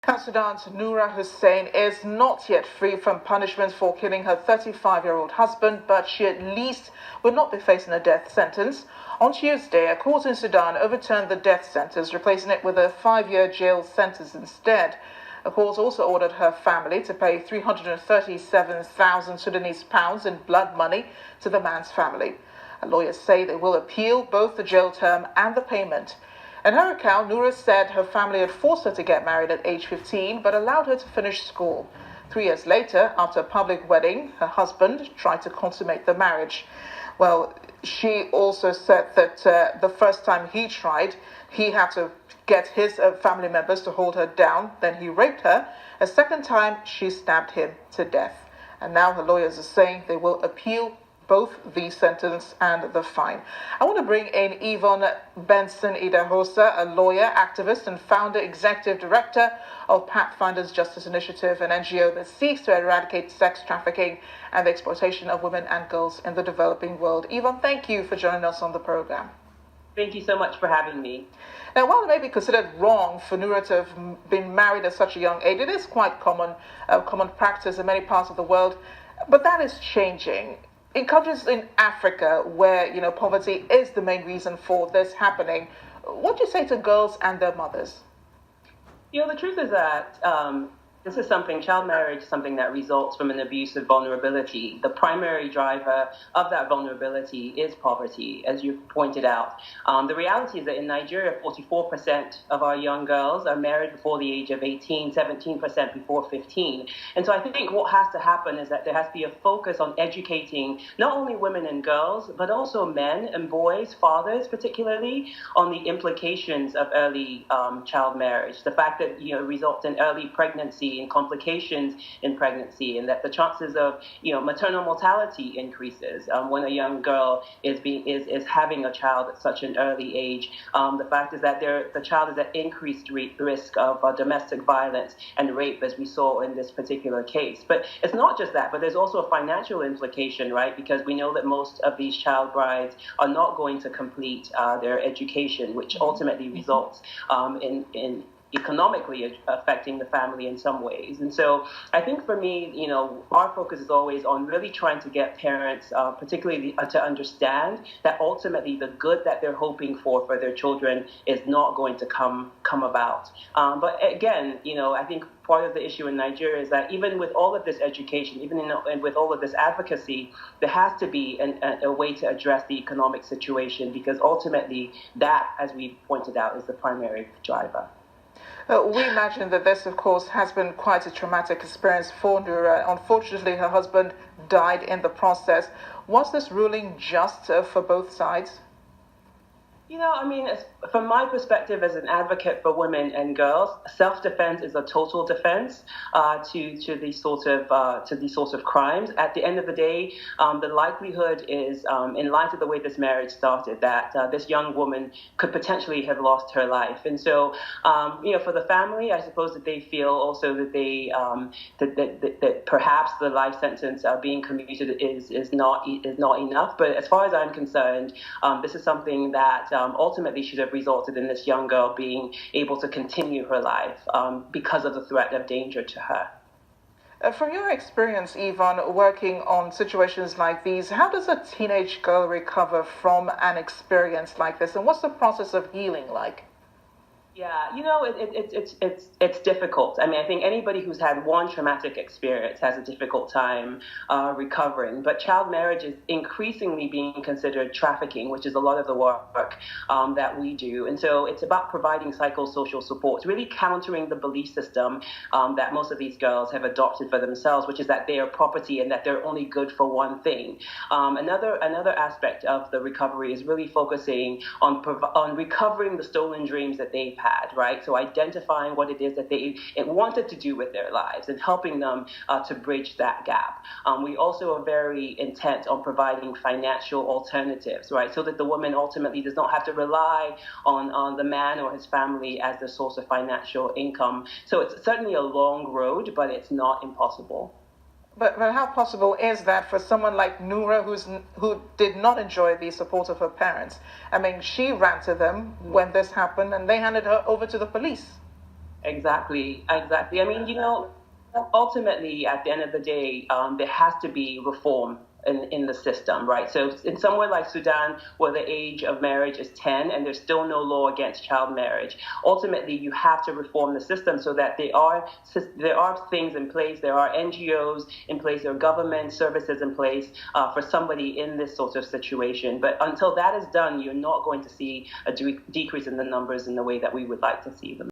South Sudan's Noura Hussein is not yet free from punishment for killing her 35-year-old husband, but she at least will not be facing a death sentence. On Tuesday, a court in Sudan overturned the death sentence, replacing it with a 5-year jail sentence instead. The court also ordered her family to pay 337,000 Sudanese pounds in blood money to the man's family. Lawyers say they will appeal both the jail term and the payment. In her account, Noura said her family had forced her to get married at age 15, but allowed her to finish school. 3 years later, after a public wedding, her husband tried to consummate the marriage. Well, she also said that the first time he tried, he had to get his family members to hold her down. Then he raped her. A second time, she stabbed him to death. And now her lawyers are saying they will appeal both the sentence and the fine. I want to bring in Evon Idahosa, a lawyer, activist, and founder, executive director of Pathfinders Justice Initiative, an NGO that seeks to eradicate sex trafficking and the exploitation of women and girls in the developing world. Evon, thank you for joining us on the program. Thank you so much for having me. Now, while it may be considered wrong for Noura to have been married at such a young age, it is quite common practice in many parts of the world, but that is changing. In countries in Africa where, poverty is the main reason for this happening, what do you say to girls and their mothers? The truth is that this is child marriage is something that results from an abuse of vulnerability. The primary driver of that vulnerability is poverty, as you pointed out. The reality is that in Nigeria, 44% of our young girls are married before the age of 18, 17% before 15. And so I think what has to happen is that there has to be a focus on educating not only women and girls, but also men and boys, fathers particularly, on the implications of early child marriage. The fact that, it results in early pregnancy and complications in pregnancy, and that the chances of maternal mortality increases when a young girl is having a child at such an early age. The fact is that the child is at increased risk of domestic violence and rape, as we saw in this particular case. But it's not just that, but there's also a financial implication, right? Because we know that most of these child brides are not going to complete their education, which ultimately results in economically affecting the family in some ways. And so I think for me, our focus is always on really trying to get parents, particularly to understand that ultimately the good that they're hoping for their children is not going to come about. But again, I think part of the issue in Nigeria is that even with all of this education, and with all of this advocacy, there has to be a way to address the economic situation, because ultimately that, as we pointed out, is the primary driver. We imagine that this, of course, has been quite a traumatic experience for Noura. Unfortunately, her husband died in the process. Was this ruling just for both sides? From my perspective as an advocate for women and girls, self-defense is a total defense to these sorts of crimes. At the end of the day, the likelihood is, in light of the way this marriage started, that this young woman could potentially have lost her life. And so, for the family, I suppose that they feel also that they that perhaps the life sentence being commuted is not enough. But as far as I'm concerned, this is something that ultimately should have resulted in this young girl being able to continue her life because of the threat of danger to her. From your experience, Evon, working on situations like these, how does a teenage girl recover from an experience like this, and what's the process of healing like? Yeah, it's difficult. I think anybody who's had one traumatic experience has a difficult time recovering. But child marriage is increasingly being considered trafficking, which is a lot of the work that we do. And so it's about providing psychosocial support, really countering the belief system that most of these girls have adopted for themselves, which is that they are property and that they're only good for one thing. Another aspect of the recovery is really focusing on recovering the stolen dreams that they've had, right? So identifying what it is that they wanted to do with their lives and helping them to bridge that gap. We also are very intent on providing financial alternatives, right? So that the woman ultimately does not have to rely on the man or his family as the source of financial income. So it's certainly a long road, but it's not impossible. But how possible is that for someone like Noura, who did not enjoy the support of her parents? She ran to them when this happened, and they handed her over to the police. Exactly, exactly. I mean, ultimately, at the end of the day, there has to be reform in the system, right? So, in somewhere like Sudan, where the age of marriage is 10 and there's still no law against child marriage, ultimately, you have to reform the system so that there are things in place, there are NGOs in place, there are government services in place for somebody in this sort of situation. But until that is done, you're not going to see a decrease in the numbers in the way that we would like to see them.